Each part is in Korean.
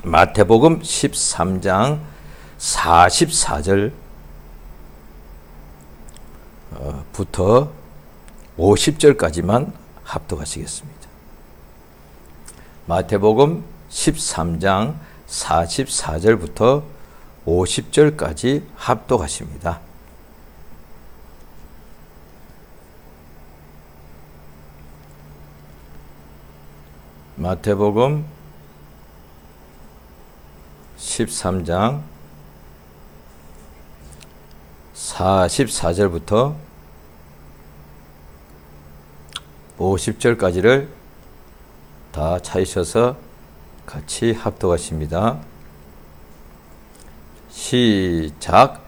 마태복음 13장 44절 부터 50절까지만 합독하시겠습니다. 마태복음 13장 44절부터 50절까지 합독하십니다. 마태복음 13장 44절부터 50절까지를 다 찾으셔서 같이 합독하십니다. 시작.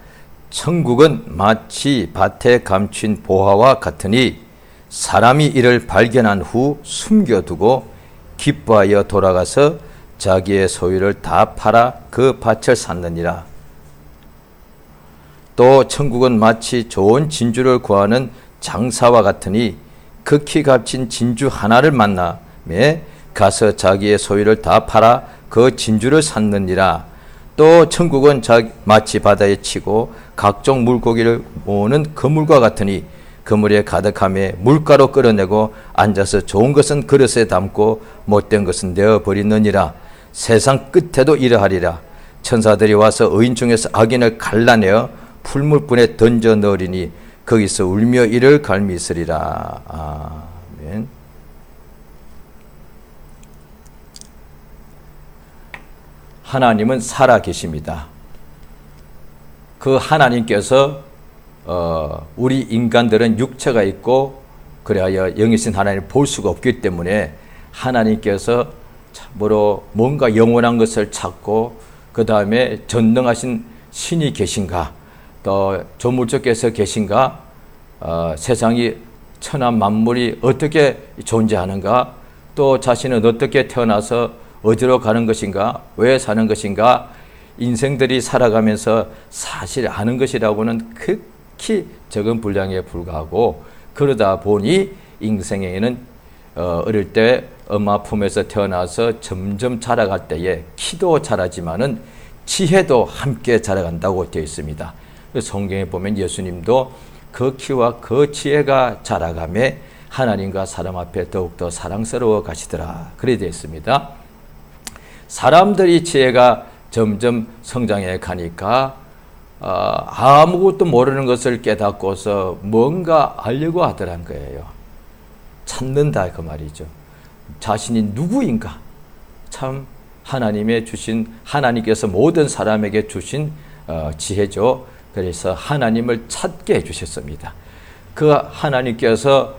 천국은 마치 밭에 감춘 보화와 같으니 사람이 이를 발견한 후 숨겨두고 기뻐하여 돌아가서 자기의 소유를 다 팔아 그 밭을 샀느니라. 또 천국은 마치 좋은 진주를 구하는 장사와 같으니 극히 값진 진주 하나를 만나매 가서 자기의 소유를 다 팔아 그 진주를 샀느니라. 또 천국은 마치 바다에 치고 각종 물고기를 모으는 그물과 같으니 그물에 가득함에 물가로 끌어내고 앉아서 좋은 것은 그릇에 담고 못된 것은 내어버리느니라. 세상 끝에도 이러하리라. 천사들이 와서 의인 중에서 악인을 갈라내어 풀물분에 던져 넣으리니 거기서 울며 이를 갈미으리라. 아멘. 하나님은 살아 계십니다. 그 하나님께서 우리 인간들은 육체가 있고 그래야 영이신 하나님을 볼 수가 없기 때문에 하나님께서 참으로 뭔가 영원한 것을 찾고 그 다음에 전능하신 신이 계신가, 또 조물주께서 계신가, 세상이 천하 만물이 어떻게 존재하는가, 또 자신은 어떻게 태어나서 어디로 가는 것인가, 왜 사는 것인가, 인생들이 살아가면서 사실 아는 것이라고는 극히 적은 분량에 불과하고, 그러다 보니 인생에는 어릴 때 엄마 품에서 태어나서 점점 자라갈 때에 키도 자라지만은 지혜도 함께 자라간다고 되어 있습니다. 성경에 보면 예수님도 그 키와 그 지혜가 자라가며 하나님과 사람 앞에 더욱더 사랑스러워 가시더라. 그래 되어 있습니다. 사람들이 지혜가 점점 성장해 가니까 아무것도 모르는 것을 깨닫고서 뭔가 알려고 하더란 거예요. 찾는다 그 말이죠. 자신이 누구인가? 참 하나님의 주신, 하나님께서 모든 사람에게 주신 지혜죠. 그래서 하나님을 찾게 해주셨습니다. 그 하나님께서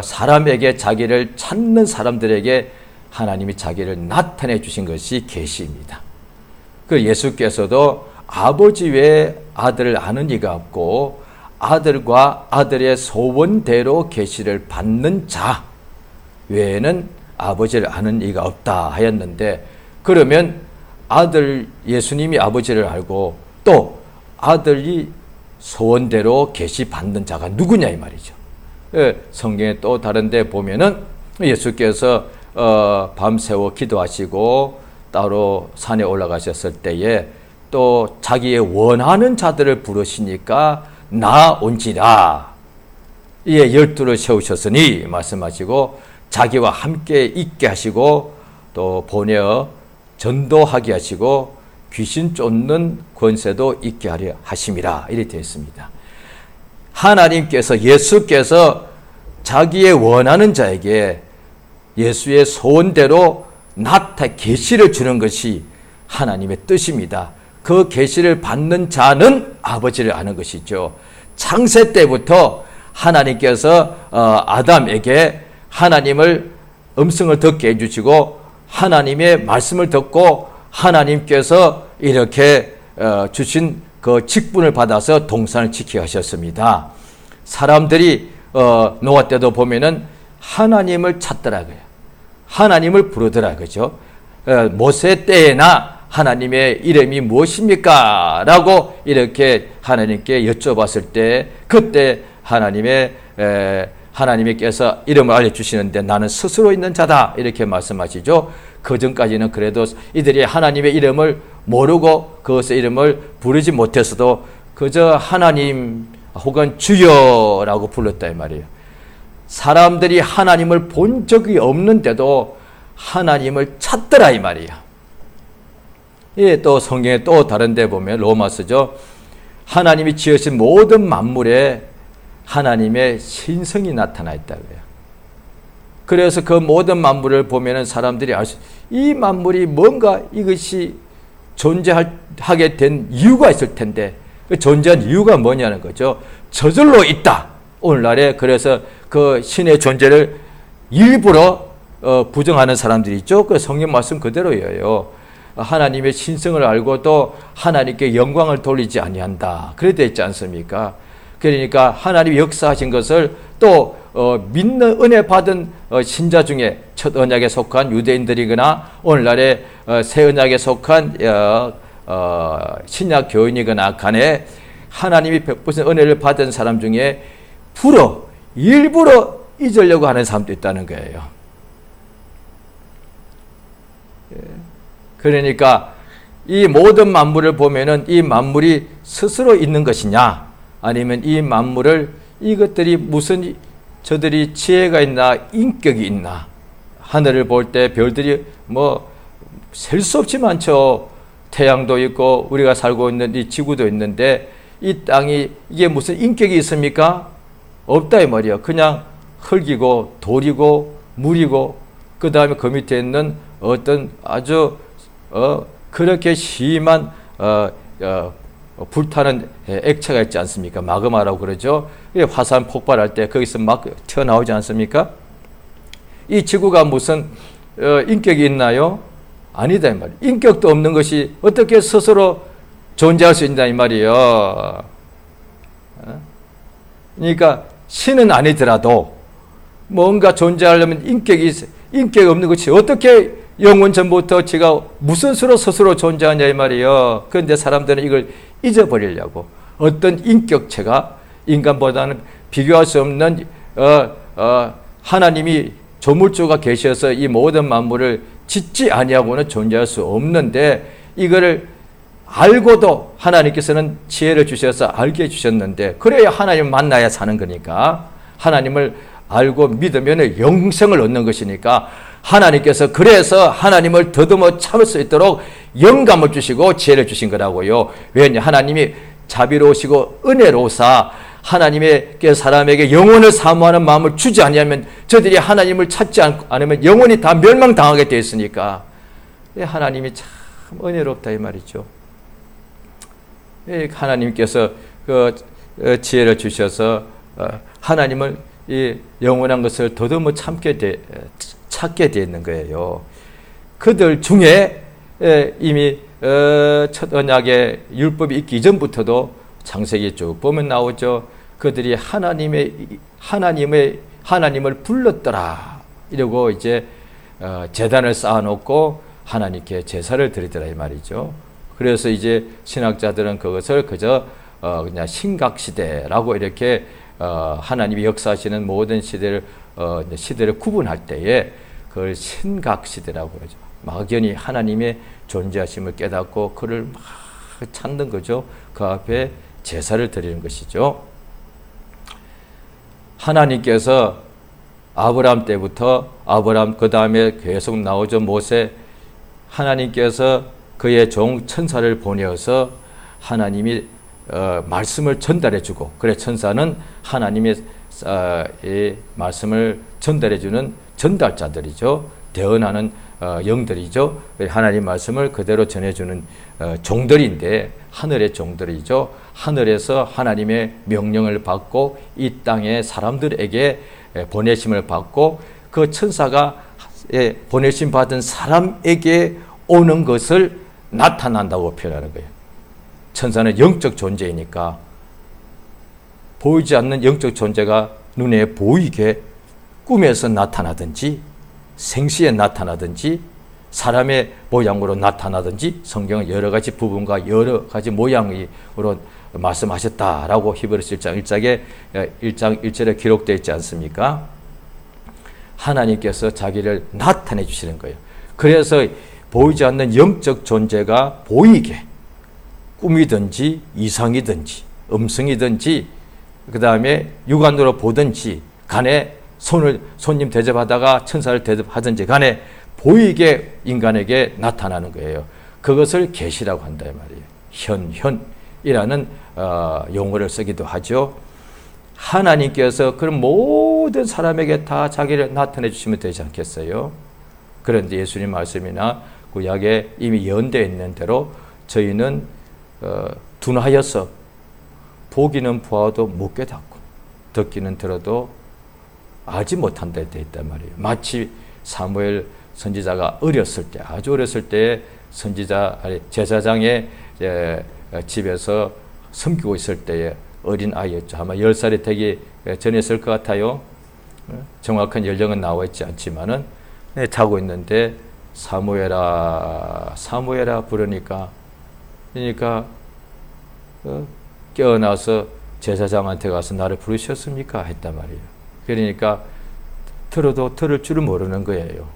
사람에게 자기를 찾는 사람들에게 하나님이 자기를 나타내 주신 것이 계시입니다. 그 예수께서도 아버지 외에 아들을 아는 이가 없고 아들과 아들의 소원대로 계시를 받는 자 외에는 아버지를 아는 이가 없다 하였는데, 그러면 아들 예수님이 아버지를 알고 또 아들이 소원대로 계시 받는 자가 누구냐 이 말이죠. 성경에 또 다른 데 보면은 예수께서 밤새워 기도하시고 따로 산에 올라가셨을 때에 또 자기의 원하는 자들을 부르시니까 나온지라. 이에 12를 세우셨으니 말씀하시고 자기와 함께 있게 하시고 또 보내어 전도하게 하시고 귀신 쫓는 권세도 있게 하려 하심이라. 이렇게 되어 있습니다. 하나님께서, 예수께서 자기의 원하는 자에게 예수의 소원대로 계시를 주는 것이 하나님의 뜻입니다. 그 계시를 받는 자는 아버지를 아는 것이죠. 창세 때부터 하나님께서 아담에게 하나님을 음성을 듣게 해주시고 하나님의 말씀을 듣고 하나님께서 이렇게 주신 그 직분을 받아서 동산을 지키게 하셨습니다. 사람들이 노아 때도 보면은 하나님을 찾더라고요. 하나님을 부르더라, 그죠? 모세 때에나 하나님의 이름이 무엇입니까? 라고 이렇게 하나님께 여쭤봤을 때, 그때 하나님의 하나님께서 이름을 알려주시는데 나는 스스로 있는 자다 이렇게 말씀하시죠. 그 전까지는 그래도 이들이 하나님의 이름을 모르고 그것의 이름을 부르지 못했어도 그저 하나님 혹은 주여라고 불렀다 이 말이에요. 사람들이 하나님을 본 적이 없는데도 하나님을 찾더라 이 말이에요. 예, 또 성경에 또 다른 데 보면 로마서죠. 하나님이 지으신 모든 만물에 하나님의 신성이 나타나 있다고요. 그래서 그 모든 만물을 보면은 사람들이 알 수, 이 만물이 뭔가 이것이 존재하게 된 이유가 있을 텐데 그 존재한 이유가 뭐냐는 거죠. 저절로 있다. 오늘날에 그래서 그 신의 존재를 일부러 부정하는 사람들이 있죠. 그 성경 말씀 그대로예요. 하나님의 신성을 알고도 하나님께 영광을 돌리지 아니한다. 그래 되어 있지 않습니까? 그러니까 하나님이 역사하신 것을 또 믿는 은혜 받은 신자 중에 첫 언약에 속한 유대인들이거나 오늘날의 새 언약에 속한 신약 교인이거나 간에 하나님이 베푸신 은혜를 받은 사람 중에 일부러 잊으려고 하는 사람도 있다는 거예요. 그러니까 이 모든 만물을 보면은 이 만물이 스스로 있는 것이냐 아니면 이 만물을 이것들이 무슨 저들이 지혜가 있나 인격이 있나 하늘을 볼 때 별들이 뭐 셀 수 없이 많죠. 태양도 있고 우리가 살고 있는 이 지구도 있는데 이 땅이 이게 무슨 인격이 있습니까? 없다 이 말이야. 그냥 흙이고 돌이고 물이고 그 다음에 그 밑에 있는 어떤 아주 그렇게 심한 불타는 액체가 있지 않습니까? 마그마라고 그러죠. 화산 폭발할 때 거기서 막 튀어나오지 않습니까? 이 지구가 무슨 인격이 있나요? 아니다 이 말이에요. 인격도 없는 것이 어떻게 스스로 존재할 수 있냐 이 말이에요. 그러니까 신은 아니더라도 뭔가 존재하려면 인격이 없는 것이 어떻게 영원 전부터 제가 무슨 수로 스스로 존재하냐 이 말이에요. 그런데 사람들은 이걸 잊어버리려고 어떤 인격체가 인간보다는 비교할 수 없는 하나님이 조물주가 계셔서 이 모든 만물을 짓지 아니하고는 존재할 수 없는데 이거를 알고도 하나님께서는 지혜를 주셔서 알게 해주셨는데 그래야 하나님을 만나야 사는 거니까 하나님을 알고 믿으면 영생을 얻는 것이니까 하나님께서 그래서 하나님을 더듬어 참을 수 있도록 영감을 주시고 지혜를 주신 거라고요. 왜냐 하나님이 자비로우시고 은혜로우사 하나님께 사람에게 영혼을 사모하는 마음을 주지 아니하면 저들이 하나님을 찾지 않으면 영혼이 다 멸망당하게 되어 있으니까 하나님이 참 은혜롭다 이 말이죠. 하나님께서 그 지혜를 주셔서 하나님을 이 영원한 것을 더듬어 찾게 되어 있는 거예요. 그들 중에 이미 첫 언약의 율법이 있기 이전부터도 창세기 쭉 보면 나오죠. 그들이 하나님을 불렀더라. 이러고 이제 제단을 쌓아놓고 하나님께 제사를 드리더라 이 말이죠. 그래서 이제 신학자들은 그것을 그저 그냥 신각시대라고 이렇게 하나님이 역사하시는 모든 시대를 구분할 때에 그걸 신각시대라고 그러죠. 막연히 하나님의 존재하심을 깨닫고 그를 막 찾는 거죠. 그 앞에 제사를 드리는 것이죠. 하나님께서 아브라함 때부터 그 다음에 계속 나오죠. 모세 하나님께서 그의 종 천사를 보내어서 하나님이 말씀을 전달해주고 그래 천사는 하나님의 말씀을 전달해주는 전달자들이죠. 대언하는 영들이죠. 하나님 말씀을 그대로 전해주는 종들인데 하늘의 종들이죠. 하늘에서 하나님의 명령을 받고 이 땅의 사람들에게 보내심을 받고 그 천사가 보내심 받은 사람에게 오는 것을 나타난다고 표현하는 거예요. 천사는 영적 존재이니까 보이지 않는 영적 존재가 눈에 보이게 꿈에서 나타나든지 생시에 나타나든지 사람의 모양으로 나타나든지 성경은 여러 가지 부분과 여러 가지 모양으로 말씀하셨다라고 히브리서 1장 1절에 기록되어 있지 않습니까? 하나님께서 자기를 나타내 주시는 거예요. 그래서 보이지 않는 영적 존재가 보이게, 꿈이든지 이상이든지 음성이든지 그 다음에 육안으로 보든지 간에 손님 대접하다가 천사를 대접하든지 간에 보이게 인간에게 나타나는 거예요. 그것을 계시라고 한다 이 말이에요. 현이라는 용어를 쓰기도 하죠. 하나님께서 그런 모든 사람에게 다 자기를 나타내 주시면 되지 않겠어요? 그런데 예수님 말씀이나 구약에 이미 연대해 있는 대로 저희는 둔하여서 보기는 보아도 못 깨닫고 듣기는 들어도 알지 못한다 돼 있단 말이에요. 마치 사무엘 선지자가 어렸을 때, 아주 어렸을 때 제사장의 집에서 섬기고 있을 때의 어린 아이였죠. 아마 10살이 되기 전이었을 것 같아요. 정확한 연령은 나와 있지 않지만은 자고 있는데 사무엘아 부르니까 그러니까 깨어나서 제사장한테 가서 나를 부르셨습니까? 했단 말이에요. 그러니까 들어도 들을 줄을 모르는 거예요.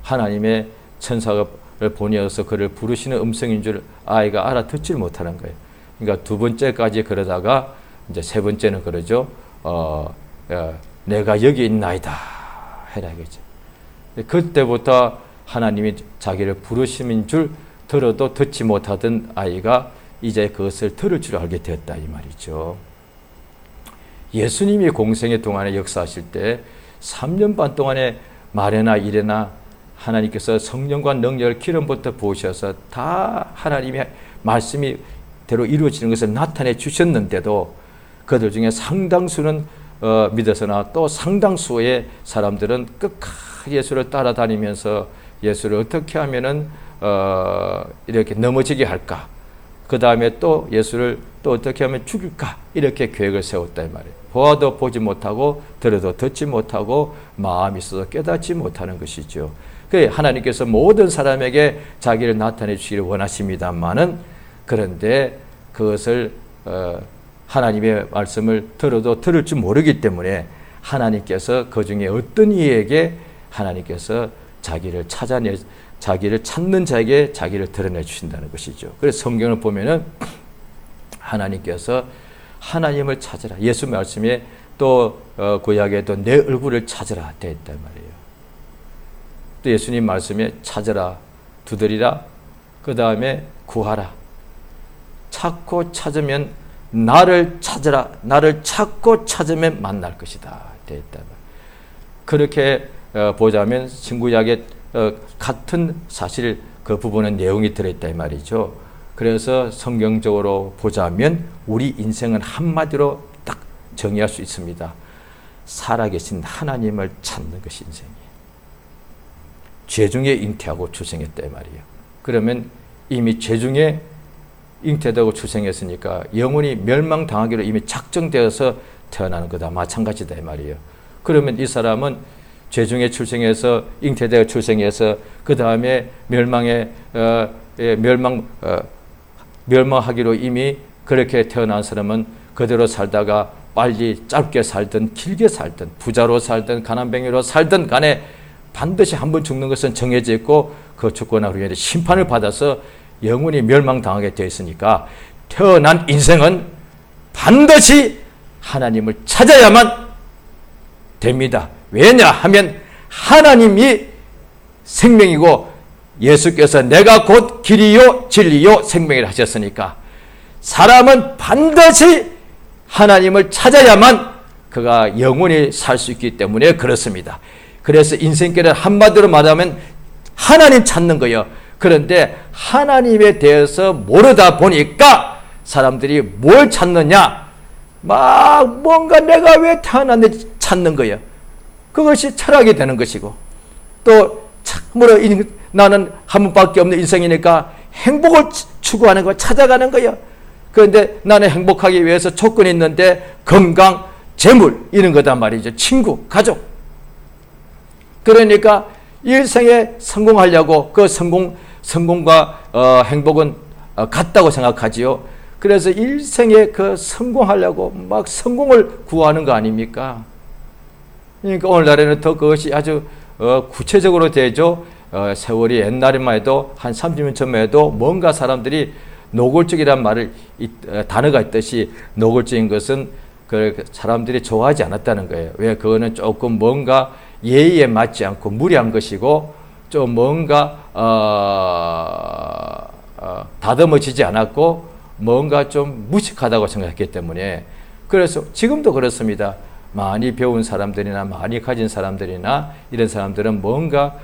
하나님의 천사를 보내어서 그를 부르시는 음성인 줄 아이가 알아듣질 못하는 거예요. 그러니까 두 번째까지 그러다가 이제 세 번째는 그러죠. 내가 여기 있나이다 해라 이거죠. 그때부터 하나님이 자기를 부르심인 줄 들어도 듣지 못하던 아이가 이제 그것을 들을 줄 알게 되었다 이 말이죠. 예수님이 공생의 동안에 역사하실 때 3년 반 동안에 말에나 일에나 하나님께서 성령과 능력을 기름부터 부으셔서 다 하나님의 말씀이 대로 이루어지는 것을 나타내 주셨는데도 그들 중에 상당수는 믿어서나 또 상당수의 사람들은 끝까지 예수를 따라다니면서 예수를 어떻게 하면은 이렇게 넘어지게 할까, 그 다음에 또 예수를 또 어떻게 하면 죽일까, 이렇게 계획을 세웠다 이 말이에요. 보아도 보지 못하고 들어도 듣지 못하고 마음이 있어도 깨닫지 못하는 것이죠. 하나님께서 모든 사람에게 자기를 나타내 주시기를 원하십니다만은, 그런데 그것을 하나님의 말씀을 들어도 들을 줄 모르기 때문에 하나님께서 그 중에 어떤 이에게 하나님께서 자기를 찾는 자에게 자기를 드러내 주신다는 것이죠. 그래서 성경을 보면은 하나님께서 하나님을 찾으라, 예수 말씀에 또 구약에도 내 얼굴을 찾으라 되어 있단 말이에요. 또 예수님 말씀에 찾으라, 두드리라, 그 다음에 구하라, 찾고 찾으면 나를 찾으라, 나를 찾고 찾으면 만날 것이다 되어 있단 말이에요. 그렇게 보자면 신구약에 같은 사실 그 부분은 내용이 들어있다 이 말이죠. 그래서 성경적으로 보자면 우리 인생은 한마디로 딱 정의할 수 있습니다. 살아계신 하나님을 찾는 것이 인생이에요. 죄 중에 잉태하고 출생했다 이 말이에요. 그러면 이미 죄 중에 잉태되고 출생했으니까 영원히 멸망당하기로 이미 작정되어서 태어나는 거다 마찬가지다 이 말이에요. 그러면 이 사람은 죄 중에 출생해서 잉태되어 출생해서 그 다음에 멸망하기로 이미 그렇게 태어난 사람은 그대로 살다가 빨리 짧게 살든 길게 살든 부자로 살든 가난뱅이로 살든 간에 반드시 한 번 죽는 것은 정해져 있고 그 죽고 난 후에 심판을 받아서 영원히 멸망당하게 되어 있으니까 태어난 인생은 반드시 하나님을 찾아야만 됩니다. 왜냐하면 하나님이 생명이고 예수께서 내가 곧 길이요 진리요 생명이라 하셨으니까 사람은 반드시 하나님을 찾아야만 그가 영원히 살 수 있기 때문에 그렇습니다. 그래서 인생길은 한마디로 말하면 하나님 찾는 거예요. 그런데 하나님에 대해서 모르다 보니까 사람들이 뭘 찾느냐, 막 뭔가 내가 왜 태어났는지 찾는 거예요. 그것이 철학이 되는 것이고, 또 참으로 나는 한 번밖에 없는 인생이니까 행복을 추구하는 거, 찾아가는 거예요. 그런데 나는 행복하기 위해서 조건이 있는데 건강, 재물 이런 거단 말이죠. 친구, 가족. 그러니까 일생에 성공하려고 그 성공과 행복은 같다고 생각하지요. 그래서 일생에 그 성공하려고 막 성공을 구하는 거 아닙니까? 그러니까 오늘날에는 더 그것이 아주 구체적으로 되죠. 세월이 옛날에만 해도 한 30년 전만 해도 뭔가 사람들이 노골적이란 말을 단어가 있듯이 노골적인 것은 그 사람들이 좋아하지 않았다는 거예요. 왜? 그거는 조금 뭔가 예의에 맞지 않고 무리한 것이고 좀 뭔가 다듬어지지 않았고 뭔가 좀 무식하다고 생각했기 때문에 그래서 지금도 그렇습니다. 많이 배운 사람들이나 많이 가진 사람들이나 이런 사람들은 뭔가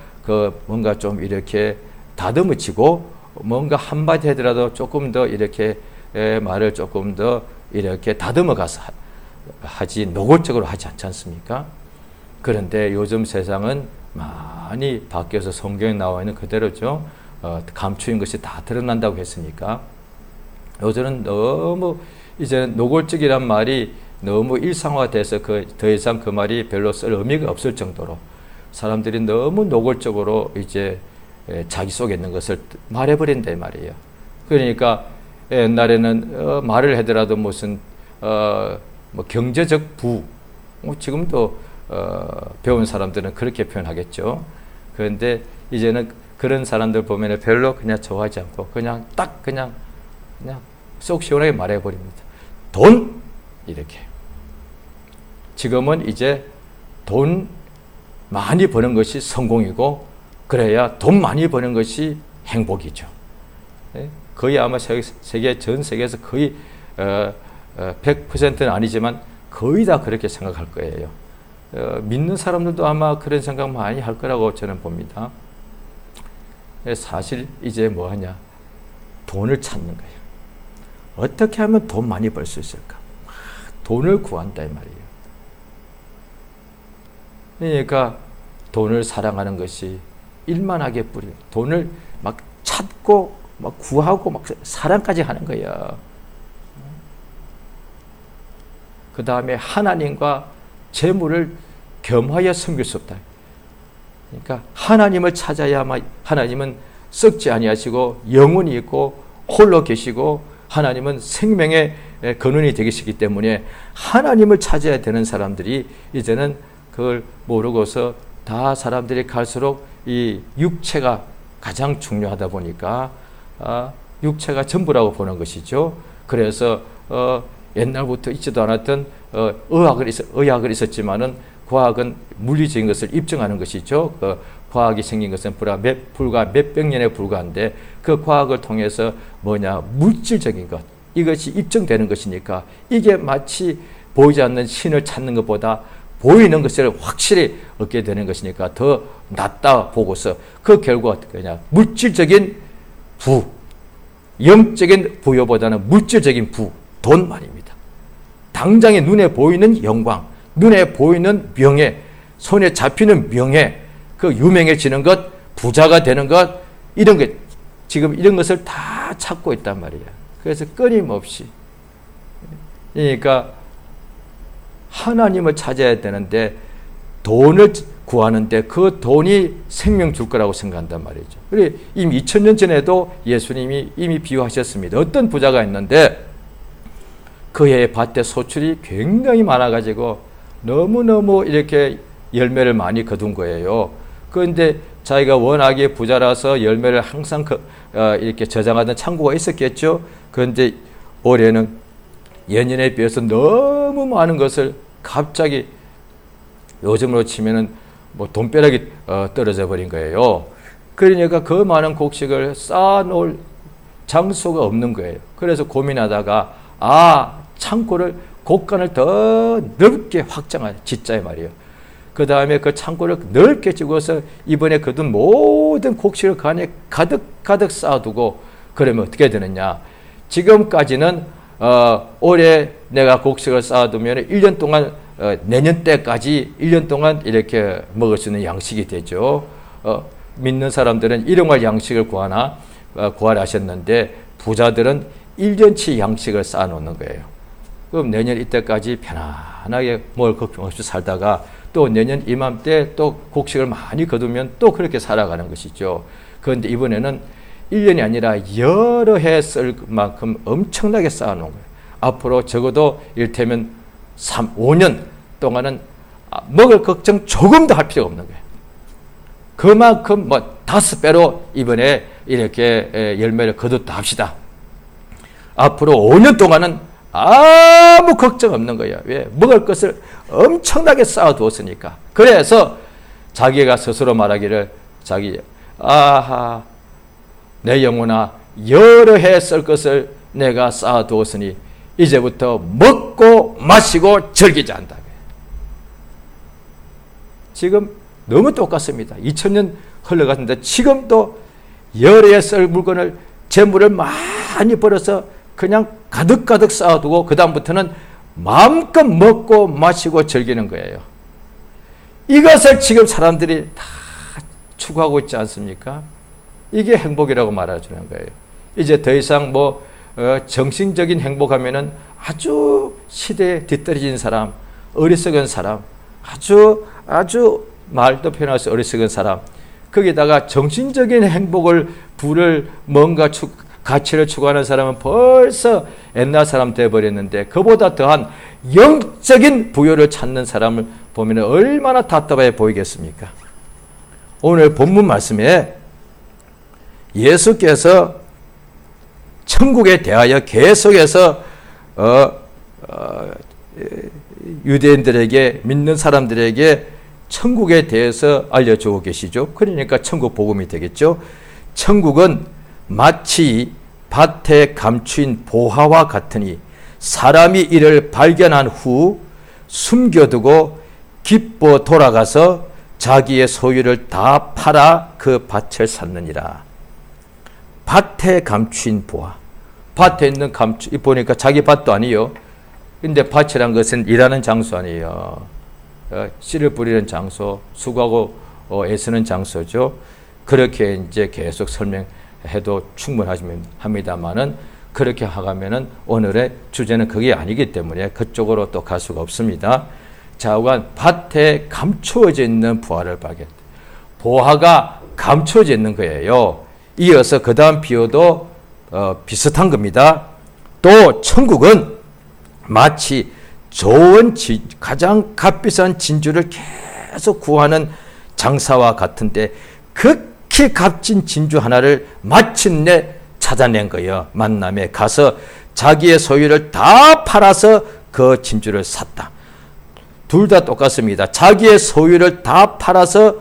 좀 이렇게 다듬어지고 뭔가 한마디 하더라도 조금 더 이렇게 말을 조금 더 이렇게 다듬어 가서 하지 노골적으로 하지 않지 않습니까? 그런데 요즘 세상은 많이 바뀌어서 성경에 나와 있는 그대로죠. 감추인 것이 다 드러난다고 했으니까 요즘은 너무 이제 노골적이란 말이 너무 일상화돼서 더 이상 그 말이 별로 쓸 의미가 없을 정도로 사람들이 너무 노골적으로 이제 자기 속에 있는 것을 말해버린다 이 말이에요. 그러니까 옛날에는 말을 하더라도 무슨 뭐 경제적 부, 지금도 배운 사람들은 그렇게 표현하겠죠. 그런데 이제는 그런 사람들 보면 별로 그냥 좋아하지 않고 그냥 속 시원하게 말해버립니다. 돈 이렇게. 지금은 이제 돈 많이 버는 것이 성공이고 그래야 돈 많이 버는 것이 행복이죠. 거의 아마 전 세계에서 거의 100%는 아니지만 거의 다 그렇게 생각할 거예요. 믿는 사람들도 아마 그런 생각 많이 할 거라고 저는 봅니다. 사실 이제 뭐 하냐? 돈을 찾는 거예요. 어떻게 하면 돈 많이 벌 수 있을까? 돈을 구한다 이 말이에요. 그러니까 돈을 사랑하는 것이 일만하게 뿌리고 돈을 막 찾고 막 구하고 막 사랑까지 하는 거야. 그 다음에 하나님과 재물을 겸하여 섬길 수 없다. 그러니까 하나님을 찾아야만 하나님은 썩지 아니하시고 영원히 있고 홀로 계시고 하나님은 생명의 근원이 되시기 때문에 하나님을 찾아야 되는 사람들이 이제는 그걸 모르고서 다 사람들이 갈수록 이 육체가 가장 중요하다 보니까 육체가 전부라고 보는 것이죠. 그래서 옛날부터 있지도 않았던 의학을 있었지만은 과학은 물리적인 것을 입증하는 것이죠. 과학이 생긴 것은 불과 몇백 년에 불과한데 그 과학을 통해서 뭐냐 물질적인 것 이것이 입증되는 것이니까 이게 마치 보이지 않는 신을 찾는 것보다 보이는 것을 확실히 얻게 되는 것이니까 더 낫다 보고서 그 결과가 어떻게 되냐 물질적인 부 영적인 부여보다는 물질적인 부 돈 말입니다. 당장에 눈에 보이는 영광 눈에 보이는 명예 손에 잡히는 명예 그 유명해지는 것 부자가 되는 것 이런 것 지금 이런 것을 다 찾고 있단 말이야. 그래서 끊임없이 그러니까 하나님을 찾아야 되는데 돈을 구하는데 그 돈이 생명 줄 거라고 생각한단 말이죠. 그래 이미 2000년 전에도 예수님이 이미 비유하셨습니다. 어떤 부자가 있는데 그의 밭에 소출이 굉장히 많아가지고 너무너무 이렇게 열매를 많이 거둔 거예요. 그런데 자기가 워낙에 부자라서 열매를 항상 이렇게 저장하던 창고가 있었겠죠. 그런데 올해는 예년에 비해서 너무 많은 것을 갑자기 요즘으로 치면은 뭐 돈벼락이 떨어져 버린 거예요. 그러니까 그 많은 곡식을 쌓아놓을 장소가 없는 거예요. 그래서 고민하다가 창고를 곳간을 더 넓게 짓자 말이에요. 그 다음에 그 창고를 넓게 찍어서 이번에 거둔 모든 곡식을 그 안에 가득 쌓아두고 그러면 어떻게 되느냐. 지금까지는 올해 내가 곡식을 쌓아두면 1년 동안 내년 때까지 1년 동안 이렇게 먹을 수 있는 양식이 되죠. 믿는 사람들은 일용할 양식을 구하라 하셨는데 부자들은 1년치 양식을 쌓아놓는 거예요. 그럼 내년 이때까지 편안하게 뭘 걱정 없이 살다가 또 내년 이맘때 또 곡식을 많이 거두면 또 그렇게 살아가는 것이죠. 그런데 이번에는 1년이 아니라 여러 해 쓸 만큼 엄청나게 쌓아놓은 거예요. 앞으로 적어도 이를테면 5년 동안은 먹을 걱정 조금도 할 필요가 없는 거예요. 그만큼 5배로 이번에 이렇게 열매를 거뒀다 합시다. 앞으로 5년 동안은 아무 걱정 없는 거예요. 왜? 먹을 것을 엄청나게 쌓아두었으니까. 그래서 자기가 스스로 말하기를 아하, 내 영혼아, 여러 해 쓸 것을 내가 쌓아두었으니 이제부터 먹고 마시고 즐기자 한다. 지금 너무 똑같습니다. 2000년 흘러갔는데 지금도 여러 해 쓸 물건을, 재물을 많이 벌어서 그냥 가득가득 쌓아두고 그 다음부터는 마음껏 먹고 마시고 즐기는 거예요. 이것을 지금 사람들이 다 추구하고 있지 않습니까? 이게 행복이라고 말해주는 거예요. 이제 더 이상 정신적인 행복하면은 아주 시대에 뒤떨어진 사람, 어리석은 사람, 아주 말도 표현할 수 어리석은 사람, 거기다가 정신적인 행복을 뭔가 가치를 추구하는 사람은 벌써 옛날 사람 되어버렸는데, 그보다 더한 영적인 부여를 찾는 사람을 보면 얼마나 답답해 보이겠습니까? 오늘 본문 말씀에 예수께서 천국에 대하여 계속해서 유대인들에게, 믿는 사람들에게 천국에 대해서 알려주고 계시죠. 그러니까 천국 복음이 되겠죠. 천국은 마치 밭에 감추인 보화와 같으니 사람이 이를 발견한 후 숨겨두고 기뻐 돌아가서 자기의 소유를 다 팔아 그 밭을 샀느니라. 밭에 감추인 보화. 밭에 있는 보니까 자기 밭도 아니에요. 근데 밭이란 것은 일하는 장소 아니에요. 씨를 뿌리는 장소, 수고하고 애쓰는 장소죠. 그렇게 이제 계속 설명해도 충분합니다만은, 그렇게 하가면은 오늘의 주제는 그게 아니기 때문에 그쪽으로 또 갈 수가 없습니다. 좌우간 밭에 감추어져 있는 보화를 발견. 보화가 감추어져 있는 거예요. 이어서 그 다음 비유도 비슷한 겁니다. 또 천국은 마치 좋은 가장 값비싼 진주를 계속 구하는 장사와 같은데, 극히 값진 진주 하나를 마침내 찾아낸 거예요. 만남에 가서 자기의 소유를 다 팔아서 그 진주를 샀다. 둘 다 똑같습니다. 자기의 소유를 다 팔아서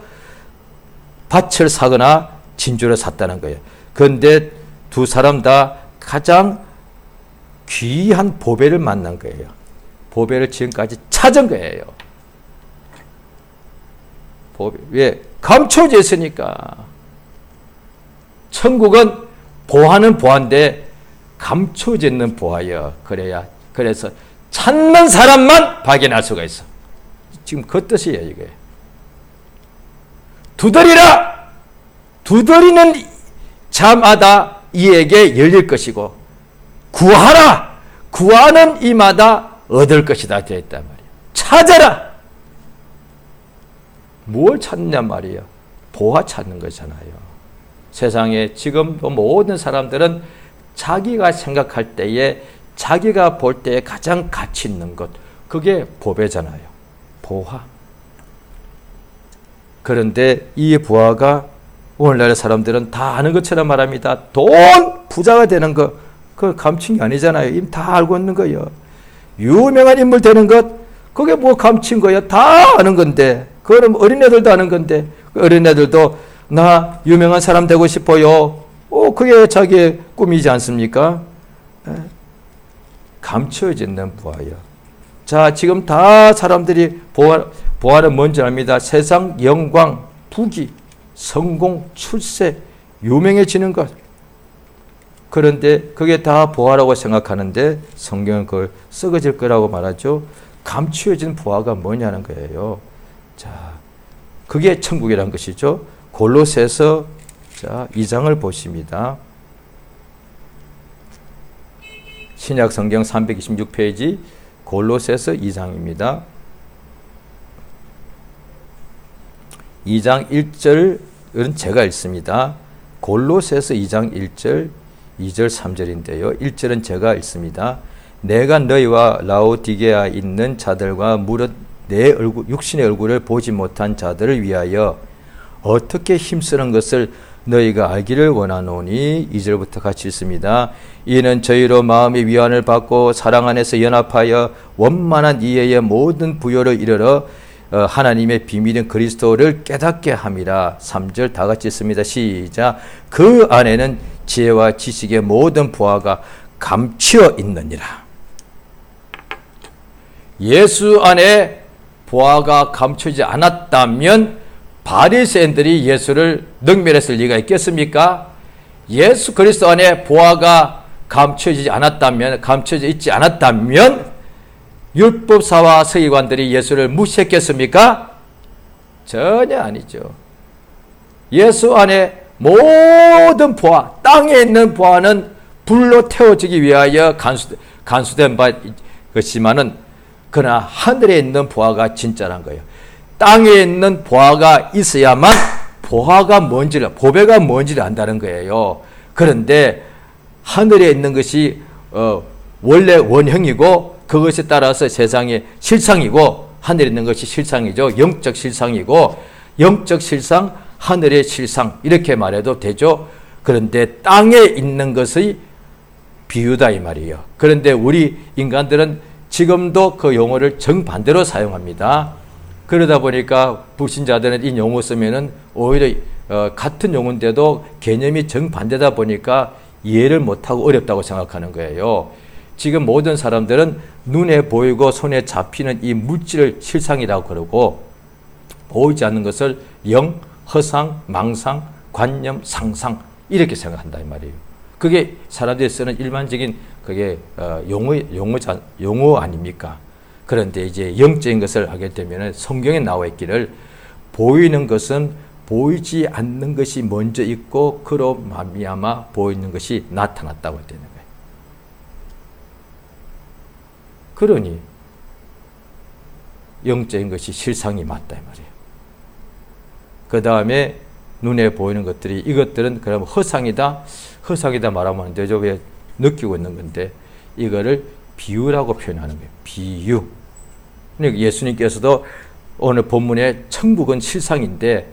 밭을 사거나 진주를 샀다는 거예요. 그런데 두 사람 다 가장 귀한 보배를 만난 거예요. 보배를 지금까지 찾은 거예요. 보배. 왜? 감춰져 있으니까. 천국은 보화는 보화인데 감춰져 있는 보화예요. 그래서 찾는 사람만 발견할 수가 있어. 지금 그 뜻이에요, 이게. 두드리라! 두드리는 자마다 이에게 열릴 것이고, 구하라! 구하는 이마다 얻을 것이다 되어 있단 말이에요. 찾아라! 뭘 찾느냐 말이에요. 보화 찾는 거잖아요. 세상에 지금 모든 사람들은 자기가 생각할 때에, 자기가 볼 때에 가장 가치 있는 것, 그게 보배잖아요. 보화. 그런데 이 보화가 오늘날의 사람들은 다 아는 것처럼 말합니다. 부자가 되는 것, 그걸 감춘 게 아니잖아요. 이미 다 알고 있는 거예요. 유명한 인물 되는 것, 그게 뭐 감춘 거예요. 다 아는 건데. 그럼 어린애들도 아는 건데, 어린애들도 나 유명한 사람 되고 싶어요. 그게 자기의 꿈이지 않습니까? 감춰져 있는 보화예요. 자, 지금 다 사람들이 보화는 뭔지 압니다. 세상 영광, 부귀, 성공, 출세, 유명해지는 것. 그런데 그게 다 보화라고 생각하는데 성경은 그걸 썩어질 거라고 말하죠. 감추어진 보화가 뭐냐는 거예요. 자, 그게 천국이란 것이죠. 골로새서 2장을 보십니다. 신약 성경 326페이지 골로새서 2장입니다. 2장 1절은 제가 읽습니다. 골로새서 2장 1절, 2절, 3절인데요. 1절은 제가 읽습니다. 내가 너희와 라오디게아에 있는 자들과 무릇 내 얼굴, 육신의 얼굴을 보지 못한 자들을 위하여 어떻게 힘쓰는 것을 너희가 알기를 원하노니. 2절부터 같이 읽습니다. 이는 저희로 마음의 위안을 받고 사랑 안에서 연합하여 원만한 이해의 모든 부요를 이르러 하나님의 비밀인 그리스도를 깨닫게 함이라. 3절 다 같이 읽습니다. 시작. 그 안에는 지혜와 지식의 모든 보화가 감추어 있느니라. 예수 안에 보화가 감추지 않았다면 바리새인들이 예수를 능멸했을 리가 있겠습니까? 예수 그리스도 안에 보화가 감춰지지 않았다면, 감춰져 있지 않았다면 율법사와 서기관들이 예수를 무시했겠습니까? 전혀 아니죠. 예수 안에 모든 보화, 땅에 있는 보화는 불로 태워지기 위하여 간수된 바 것이지만은 그러나 하늘에 있는 보화가 진짜란 거예요. 땅에 있는 보화가 있어야만 보화가 뭔지를, 보배가 뭔지를 안다는 거예요. 그런데 하늘에 있는 것이 원래 원형이고 그것에 따라서 세상의 실상이고, 하늘에 있는 것이 실상이죠. 영적 실상이고, 영적 실상, 하늘의 실상, 이렇게 말해도 되죠. 그런데 땅에 있는 것의 비유다 이 말이에요. 그런데 우리 인간들은 지금도 그 용어를 정반대로 사용합니다. 그러다 보니까 불신자들은 이 용어 쓰면은 오히려 같은 용어인데도 개념이 정반대다 보니까 이해를 못하고 어렵다고 생각하는 거예요. 지금 모든 사람들은 눈에 보이고 손에 잡히는 이 물질을 실상이라고 그러고, 보이지 않는 것을 영, 허상, 망상, 관념, 상상, 이렇게 생각한다 이 말이에요. 그게 사람들이 쓰는 일반적인 그게 용어 아닙니까? 그런데 이제 영적인 것을 하게 되면 성경에 나와 있기를 보이는 것은 보이지 않는 것이 먼저 있고 그로 말미암아 보이는 것이 나타났다고 되는 거예요. 그러니 영적인 것이 실상이 맞다 이 말이에요. 그 다음에 눈에 보이는 것들이, 이것들은 그럼 허상이다 말하면 안 되죠. 왜 느끼고 있는 건데 이거를 비유라고 표현하는 거예요. 비유. 그러니까 예수님께서도 오늘 본문에 천국은 실상인데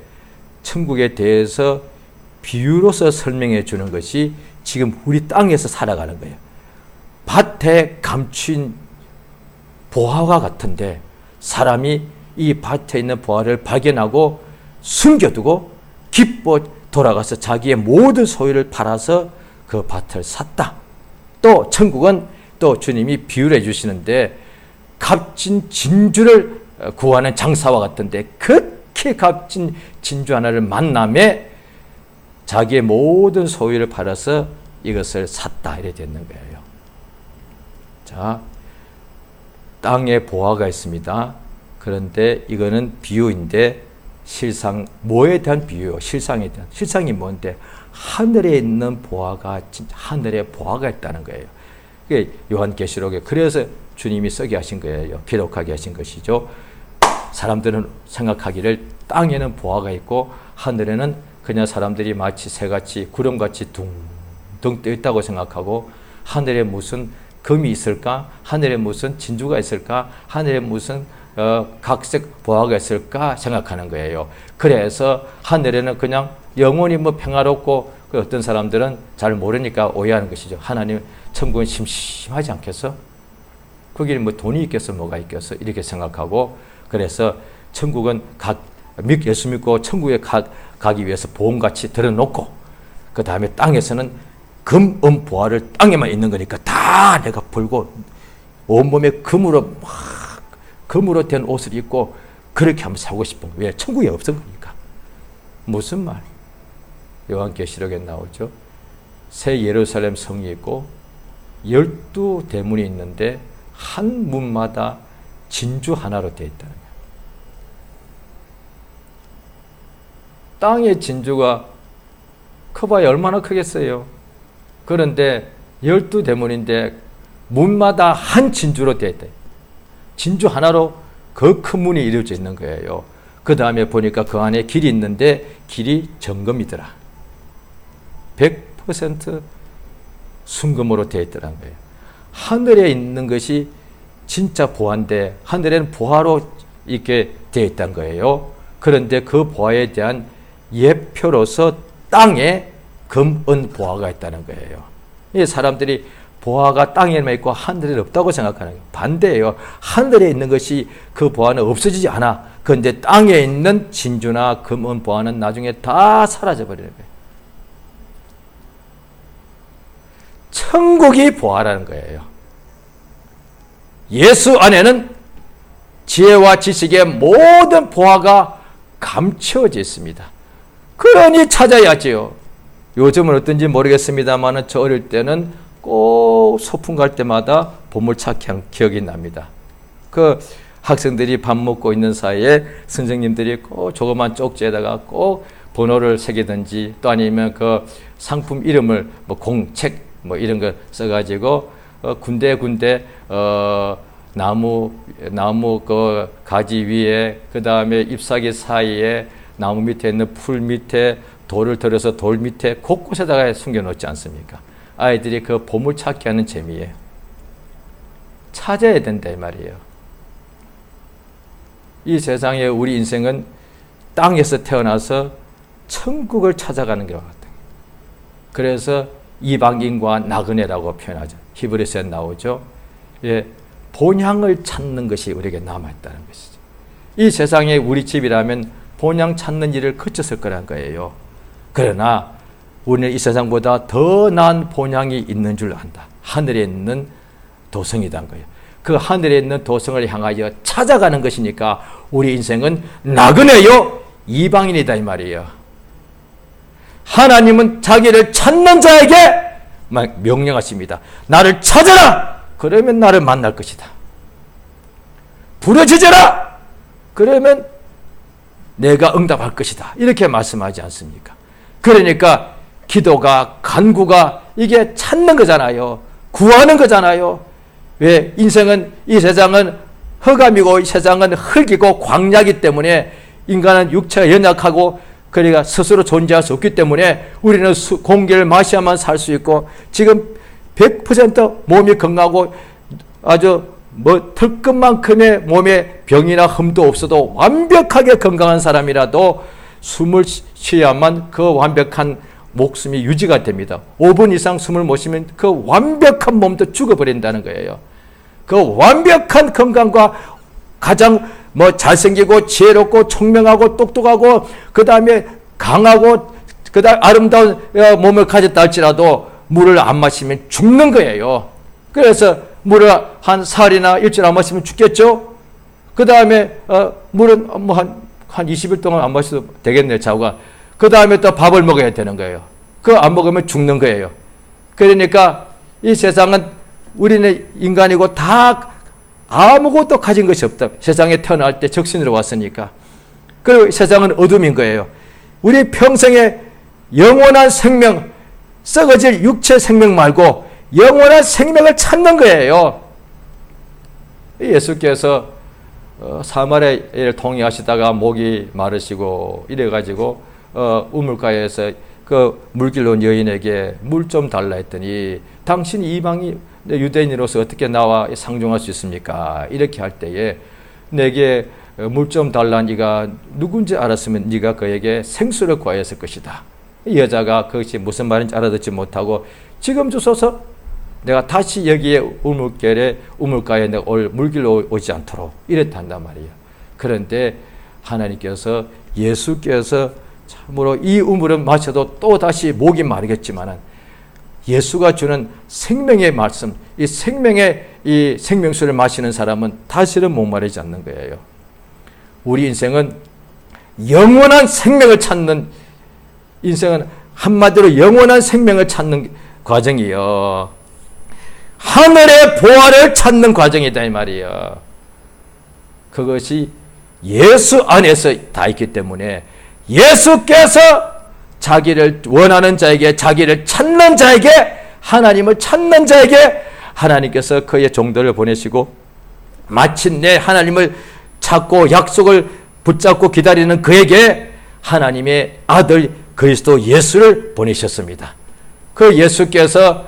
천국에 대해서 비유로서 설명해 주는 것이 지금 우리 땅에서 살아가는 거예요. 밭에 감춘 보화와 같은데 사람이 이 밭에 있는 보화를 발견하고 숨겨두고 기뻐 돌아가서 자기의 모든 소유를 팔아서 그 밭을 샀다. 또 천국은 또 주님이 비유를 해주시는데 값진 진주를 구하는 장사와 같은데 그렇게 값진 진주 하나를 만남에 자기의 모든 소유를 팔아서 이것을 샀다 이래 되는 거예요. 자, 땅에 보화가 있습니다. 그런데 이거는 비유인데 실상, 뭐에 대한 비유요? 실상에 대한. 실상이 뭔데? 하늘에 있는 보화가, 하늘에 보화가 있다는 거예요. 그게 요한계시록에 그래서 주님이 쓰게 하신 거예요. 기록하게 하신 것이죠. 사람들은 생각하기를 땅에는 보화가 있고 하늘에는 그냥 사람들이 마치 새같이 구름같이 둥둥 떠 있다고 생각하고, 하늘에 무슨 금이 있을까? 하늘에 무슨 진주가 있을까? 하늘에 무슨 각색 보화가 있을까 생각하는 거예요. 그래서 하늘에는 그냥 영원히 뭐 평화롭고, 어떤 사람들은 잘 모르니까 오해하는 것이죠. 하나님 천국은 심심하지 않겠어? 거기는 뭐 돈이 있겠어, 뭐가 있겠어? 이렇게 생각하고, 그래서 천국은 예수 믿고 천국에 가기 위해서 보험같이 들어놓고, 그 다음에 땅에서는 금, 은, 보화를 땅에만 있는 거니까 다 내가 벌고 온몸에 금으로 된 옷을 입고 그렇게 한번 살고 싶은 거예요. 왜? 천국에 없은 거니까. 무슨 말? 요한계시록에 나오죠. 새 예루살렘 성이 있고 12대문이 있는데 한 문마다 진주 하나로 되어 있다는 거예요. 땅의 진주가 커봐야 얼마나 크겠어요. 그런데 12대문인데 문마다 한 진주로 되어 있다. 진주 하나로 그 큰 문이 이루어져 있는 거예요. 그 다음에 보니까 그 안에 길이 있는데 길이 정금이더라. 100% 순금으로 되어 있더란 거예요. 하늘에 있는 것이 진짜 보화인데 하늘에는 보화로 이렇게 되어 있다는 거예요. 그런데 그 보화에 대한 예표로서 땅에 금, 은, 보화가 있다는 거예요. 이 사람들이 보화가 땅에만 있고 하늘에 없다고 생각하는 거예요. 반대예요. 하늘에 있는 것이 그 보화는 없어지지 않아. 그런데 땅에 있는 진주나 금, 은, 보화는 나중에 다 사라져버리는 거예요. 천국이 보화라는 거예요. 예수 안에는 지혜와 지식의 모든 보화가 감춰져 있습니다. 그러니 찾아야지요. 요즘은 어떤지 모르겠습니다만 저 어릴 때는 꼭 소풍 갈 때마다 보물찾기 기억이 납니다. 그 학생들이 밥 먹고 있는 사이에 선생님들이 꼭 조그만 쪽지에다가 꼭 번호를 새기든지 또 아니면 그 상품 이름을 뭐 공책 뭐 이런 거 써가지고 군데 나무 그 가지 위에 그 다음에 잎사귀 사이에 나무 밑에 있는 풀 밑에 돌을 들어서 돌 밑에 곳곳에다가 숨겨놓지 않습니까? 아이들이 그 보물 찾기 하는 재미예요. 찾아야 된다 이 말이에요. 이 세상에 우리 인생은 땅에서 태어나서 천국을 찾아가는 것 같아요. 그래서 이방인과 나그네라고 표현하죠. 히브리서에 나오죠. 예, 본향을 찾는 것이 우리에게 남아있다는 것이죠. 이 세상에 우리 집이라면 본향 찾는 일을 거쳤을 거란 거예요. 그러나 우리는 이 세상보다 더 나은 본향이 있는 줄 안다. 하늘에 있는 도성이란 거예요. 그 하늘에 있는 도성을 향하여 찾아가는 것이니까 우리 인생은 나그네요 이방인이다 이 말이에요. 하나님은 자기를 찾는 자에게 명령하십니다. 나를 찾아라! 그러면 나를 만날 것이다. 부르짖어라! 그러면 내가 응답할 것이다. 이렇게 말씀하지 않습니까? 그러니까 기도가, 간구가 이게 찾는 거잖아요. 구하는 거잖아요. 왜? 인생은, 이 세상은 흑암이고 이 세상은 흙이고 광야이기 때문에 인간은 육체가 연약하고 그러니까 스스로 존재할 수 없기 때문에 우리는 공기를 마셔야만 살 수 있고 지금 100% 몸이 건강하고 아주 털끝만큼의 몸에 병이나 흠도 없어도 완벽하게 건강한 사람이라도 숨을 쉬어야만 그 완벽한 목숨이 유지가 됩니다. 5분 이상 숨을 못 쉬면 그 완벽한 몸도 죽어버린다는 거예요. 그 완벽한 건강과 가장 잘생기고 지혜롭고 총명하고 똑똑하고 그 다음에 강하고 그 다음에 아름다운 몸을 가졌다 할지라도 물을 안 마시면 죽는 거예요. 그래서 물을 한 사흘이나 일주일 안 마시면 죽겠죠. 그 다음에 물은 한 20일 동안 안 마셔도 되겠네요. 자고가. 그 다음에 또 밥을 먹어야 되는 거예요. 그거 안 먹으면 죽는 거예요. 그러니까 이 세상은 우리는 인간이고 다 아무것도 가진 것이 없다. 세상에 태어날 때 적신으로 왔으니까. 그리고 세상은 어둠인 거예요. 우리 평생에 영원한 생명, 썩어질 육체 생명 말고 영원한 생명을 찾는 거예요. 예수께서 사마리아를 통행하시다가 목이 마르시고 이래가지고 우물가에서 그 물길로 온 여인에게 물 좀 달라 했더니 당신이 이방이 유대인으로서 어떻게 나와 상종할 수 있습니까? 이렇게 할 때에 내게 물 좀 달라 네가 누군지 알았으면 네가 그에게 생수를 구하였을 것이다. 이 여자가 그것이 무슨 말인지 알아듣지 못하고 지금 주소서 내가 다시 여기에 우물가에 내가 물길로 오지 않도록 이랬단단 말이에요. 그런데 하나님께서 예수께서 참으로 이 우물은 마셔도 또 다시 목이 마르겠지만은 예수가 주는 생명의 말씀, 이 생명의 이 생명수를 마시는 사람은 다시는 목마르지 않는 거예요. 우리 인생은 영원한 생명을 찾는 인생은 한마디로 영원한 생명을 찾는 과정이요. 하늘의 보화를 찾는 과정이다 이 말이에요. 그것이 예수 안에서 다 있기 때문에 예수께서 자기를 원하는 자에게 자기를 찾는 자에게 하나님을 찾는 자에게 하나님께서 그의 종들을 보내시고 마침내 하나님을 찾고 약속을 붙잡고 기다리는 그에게 하나님의 아들 그리스도 예수를 보내셨습니다. 그 예수께서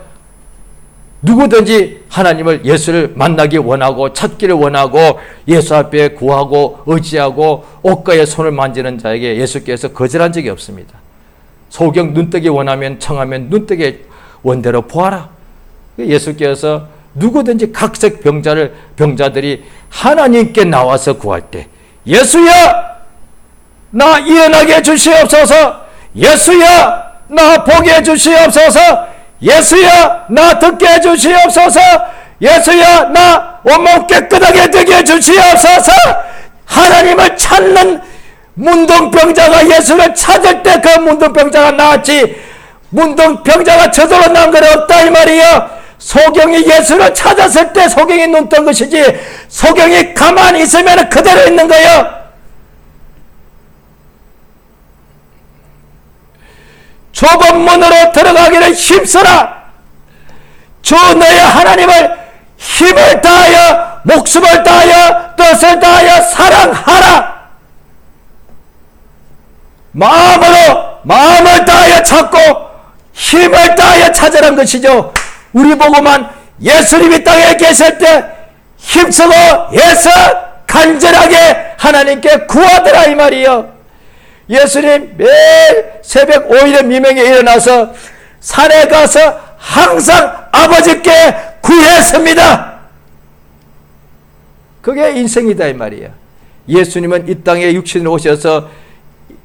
누구든지 하나님을 예수를 만나기 원하고 찾기를 원하고 예수 앞에 구하고 의지하고 옷가에 손을 만지는 자에게 예수께서 거절한 적이 없습니다. 소경 눈뜨기 원하면 청하면 눈뜨게 원대로 보아라. 예수께서 누구든지 각색 병자들이 하나님께 나와서 구할 때 예수야 나 일어나게 해주시옵소서, 예수야 나 보게 해주시옵소서, 예수야 나 듣게 해주시옵소서, 예수야 나 온몸 깨끗하게 되게 해주시옵소서. 하나님을 찾는 문둥병자가 예수를 찾을 때 그 문둥병자가 나았지, 문둥병자가 저절로 난 건 없다 이 말이야. 소경이 예수를 찾았을 때 소경이 눈 뜬 것이지, 소경이 가만히 있으면 그대로 있는 거예요. 좁은 문으로 들어가기를 힘써라. 주 너의 하나님을 힘을 다하여 목숨을 다하여 뜻을 다하여 사랑하라. 마음을 다하여 찾고 힘을 다하여 찾으란 것이죠. 우리 보고만 예수님이 땅에 계실 때 힘쓰고 애써 간절하게 하나님께 구하더라 이 말이요. 예수님 매일 새벽 5일의 미명에 일어나서 산에 가서 항상 아버지께 구했습니다. 그게 인생이다 이 말이야. 예수님은 이 땅에 육신으로 오셔서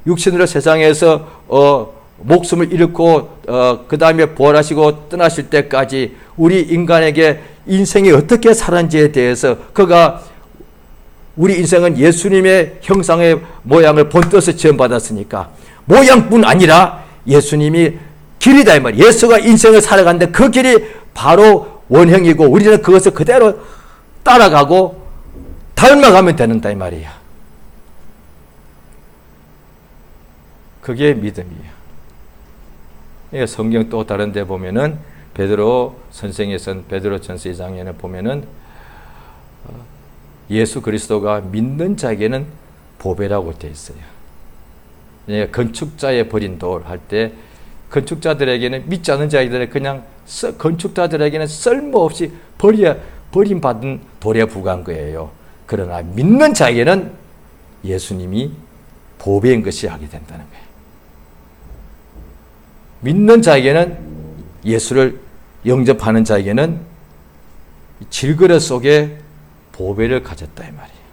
육신으로 세상에서 목숨을 잃고 그 다음에 부활하시고 떠나실 때까지 우리 인간에게 인생이 어떻게 살았는지에 대해서 그가 우리 인생은 예수님의 형상의 모양을 본뜻을 지음받았으니까 모양뿐 아니라 예수님이 길이다 이 말이에요. 예수가 인생을 살아가는데 그 길이 바로 원형이고 우리는 그것을 그대로 따라가고 닮아가면 되는다 이 말이에요. 그게 믿음이에요. 성경 또 다른 데 보면은 베드로 선생에 쓴 베드로 전서 2장에는 보면은 예수 그리스도가 믿는 자에게는 보배라고 되어 있어요. 건축자의 버린 돌 할 때 건축자들에게는 믿지 않는 자들에게 그냥 건축자들에게는 쓸모없이 버림받은 돌에 불과한 거예요. 그러나 믿는 자에게는 예수님이 보배인 것이 하게 된다는 거예요. 믿는 자에게는 예수를 영접하는 자에게는 질그릇 속에 보배를 가졌다 이 말이에요.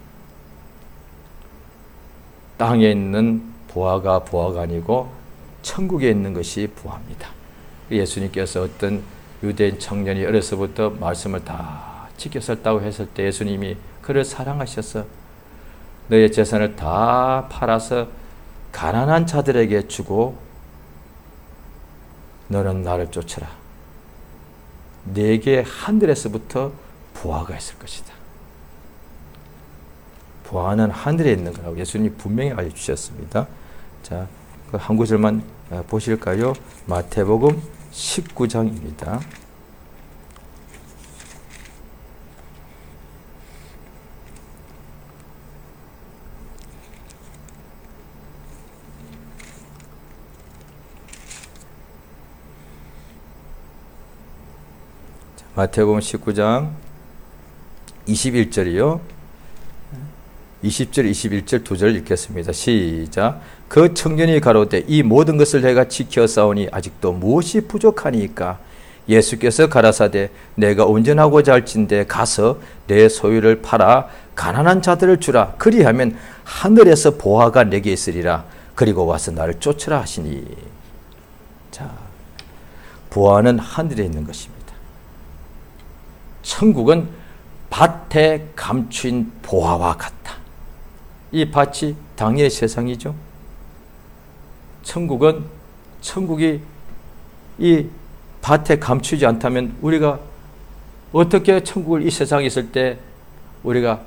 땅에 있는 부하가 아니고 천국에 있는 것이 부하입니다. 예수님께서 어떤 유대인 청년이 어려서부터 말씀을 다 지켰었다고 했을 때 예수님이 그를 사랑하셔서 너의 재산을 다 팔아서 가난한 자들에게 주고 너는 나를 쫓아라. 네게 하늘에서부터 부하가 있을 것이다. 부하는 하늘에 있는 거라고 예수님이 분명히 알려주셨습니다. 자, 그 한 구절만 보실까요? 마태복음 19장입니다. 마태복음 19장 21절이요. 20절, 21절 두 절 읽겠습니다. 시작. 그 청년이 가로되 이 모든 것을 내가 지켜 싸우니 아직도 무엇이 부족하니까? 예수께서 가라사대 내가 온전하고자 할진대 가서 내 소유를 팔아 가난한 자들을 주라. 그리하면 하늘에서 보화가 내게 있으리라. 그리고 와서 나를 쫓으라 하시니. 자, 보화는 하늘에 있는 것입니다. 천국은 밭에 감추인 보화와 같다. 이 밭이 당연히 세상이죠. 천국이 이 밭에 감추지 않다면 우리가 어떻게 천국을 이 세상에 있을 때 우리가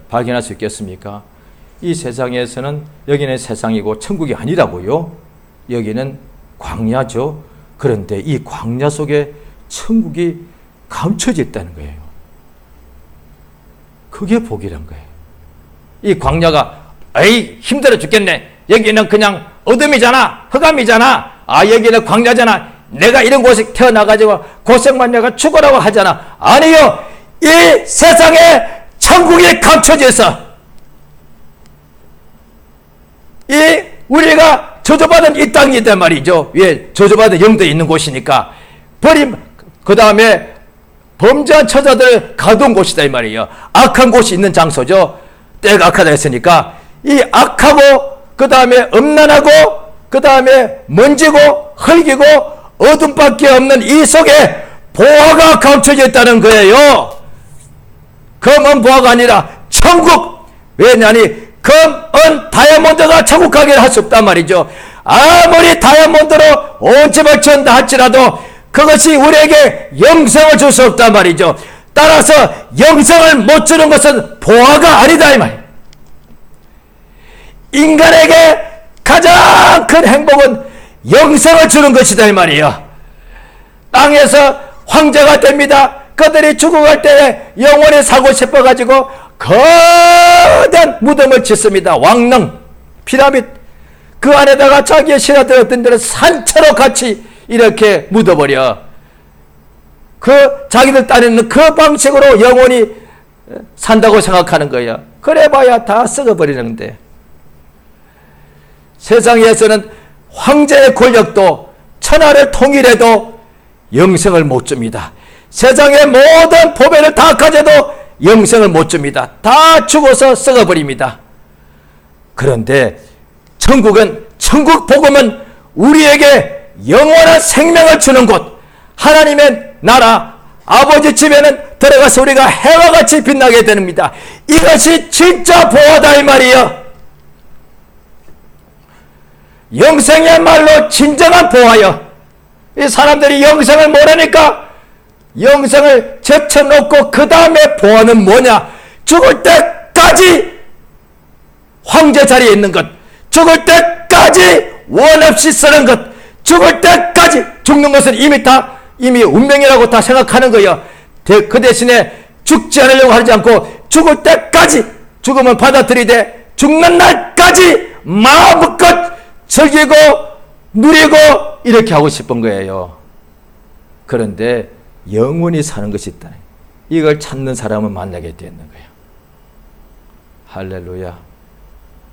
발견할 수 있겠습니까? 이 세상에서는 여기는 세상이고 천국이 아니라고요. 여기는 광야죠. 그런데 이 광야 속에 천국이 감춰져 있다는 거예요. 그게 복이란 거예요. 이 광야가 에이 힘들어 죽겠네. 여기는 그냥 어둠이잖아. 흑암이잖아. 여기는 광야잖아. 내가 이런 곳에 태어나가지고 고생만 내가 죽으라고 하잖아. 아니요. 이 세상에 천국이 감춰져 있어. 이 우리가 저주받은 이 땅이란 말이죠. 왜? 저주받은 영도 있는 곳이니까. 그 다음에 범죄한 처자들 가둔 곳이다 이 말이에요. 악한 곳이 있는 장소죠. 때가 악하다 했으니까 이 악하고 그 다음에 음란하고 그 다음에 먼지고 흙이고 어둠밖에 없는 이 속에 보화가 감춰져 있다는 거예요. 금은 보화가 아니라 천국. 왜냐니 금, 은, 다이아몬드가 천국 가기를 할 수 없단 말이죠. 아무리 다이아몬드로 온 집을 지은다 할지라도 그것이 우리에게 영생을 줄 수 없단 말이죠. 따라서 영생을 못 주는 것은 보화가 아니다 이 말. 인간에게 가장 큰 행복은 영생을 주는 것이다 이 말이에요. 땅에서 황제가 됩니다. 그들이 죽어갈 때에 영원히 살고 싶어가지고 거대한 무덤을 짓습니다. 왕릉, 피라밋. 그 안에다가 자기의 신하들 어떤 데는 산채로 같이 이렇게 묻어버려. 그 자기들 따르는 그 방식으로 영원히 산다고 생각하는 거야. 그래봐야 다 썩어버리는데. 세상에서는 황제의 권력도 천하를 통일해도 영생을 못 줍니다. 세상의 모든 보배를 다 가져도 영생을 못 줍니다. 다 죽어서 썩어버립니다. 그런데 천국은, 천국 복음은 우리에게 영원한 생명을 주는 곳, 하나님의 나라, 아버지 집에는 들어가서 우리가 해와 같이 빛나게 됩니다. 이것이 진짜 보화다 이 말이에요. 영생이야말로 진정한 보화요. 이 사람들이 영생을 모르니까 영생을 제쳐놓고 그 다음에 보화는 뭐냐? 죽을 때까지 황제 자리에 있는 것, 죽을 때까지 원 없이 쓰는 것, 죽을 때까지. 죽는 것은 이미 운명이라고 다 생각하는 거예요. 그 대신에 죽지 않으려고 하지 않고 죽을 때까지, 죽음은 받아들이되 죽는 날까지 마음껏 즐기고 누리고 이렇게 하고 싶은 거예요. 그런데 영원히 사는 것이 있다. 이걸 찾는 사람은 만나게 되는 거예요. 할렐루야.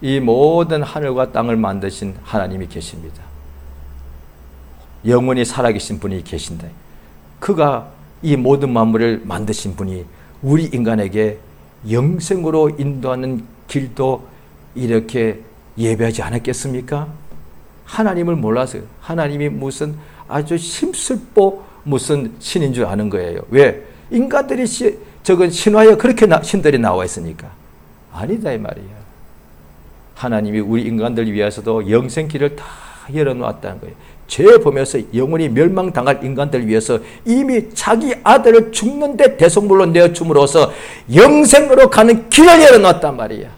이 모든 하늘과 땅을 만드신 하나님이 계십니다. 영원히 살아계신 분이 계신다. 그가 이 모든 만물을 만드신 분이 우리 인간에게 영생으로 인도하는 길도 이렇게 예배하지 않았겠습니까? 하나님을 몰라서 하나님이 무슨 아주 심술보 무슨 신인 줄 아는 거예요. 왜? 인간들이 적은 신화에 그렇게 신들이 나와 있으니까. 아니다 이 말이야. 하나님이 우리 인간들 위해서도 영생길을 다 열어놓았다는 거예요. 죄 보면서 영원히 멸망당할 인간들 위해서 이미 자기 아들을 죽는데 대속물로 내어줌으로써 영생으로 가는 길을 열어놨단 말이야.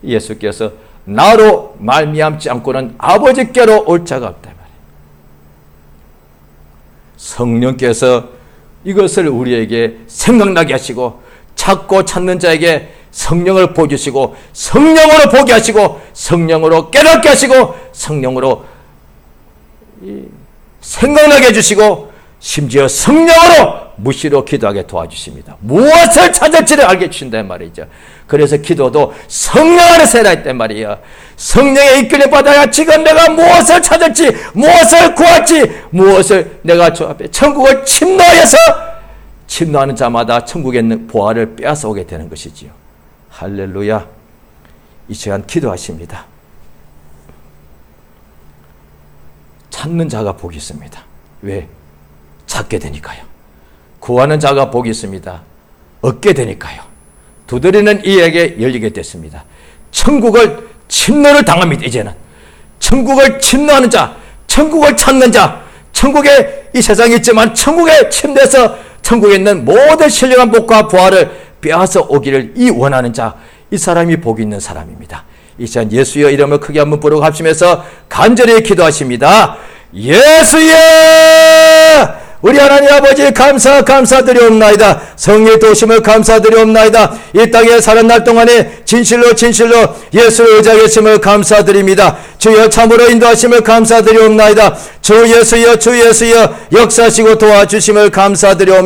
예수께서 나로 말미암지 않고는 아버지께로 올 자가 없다 말이야. 성령께서 이것을 우리에게 생각나게 하시고 찾고 찾는 자에게 성령을 보여주시고 성령으로 보게 하시고 성령으로 깨닫게 하시고 성령으로 생각나게 해주시고 심지어 성령으로 무시로 기도하게 도와주십니다. 무엇을 찾을지를 알게 해주신단 말이죠. 그래서 기도도 성령 안에서 해라 했단 말이에요. 성령의 이끌림 받아야 지금 내가 무엇을 찾을지 무엇을 구할지 무엇을 내가 저 앞에 천국을 침노해서 침노하는 자마다 천국에 있는 보화를 빼앗아오게 되는 것이지요. 할렐루야. 이 시간 기도하십니다. 찾는 자가 복이 있습니다. 왜? 찾게 되니까요. 구하는 자가 복이 있습니다. 얻게 되니까요. 두드리는 이에게 열리게 됐습니다. 천국을 침노를 당합니다. 이제는 천국을 침노하는 자, 천국을 찾는 자, 천국에 이 세상에 있지만 천국에 침대에서 천국에 있는 모든 신령한 복과 보화를 빼앗아 오기를 이 원하는 자, 이 사람이 복이 있는 사람입니다. 이 시간 예수의 이름을 크게 한번 부르고 합치면서 간절히 기도하십니다. 예수여 우리 하나님 아버지 감사드리옵나이다. 성령의 도심을 감사드리옵나이다. 이 땅에 사는 날 동안에 진실로 예수를 의지하심을 감사드립니다. 주여 참으로 인도하심을 감사드리옵나이다. 주 예수여 역사하시고 도와주심을 감사드리옵나이다.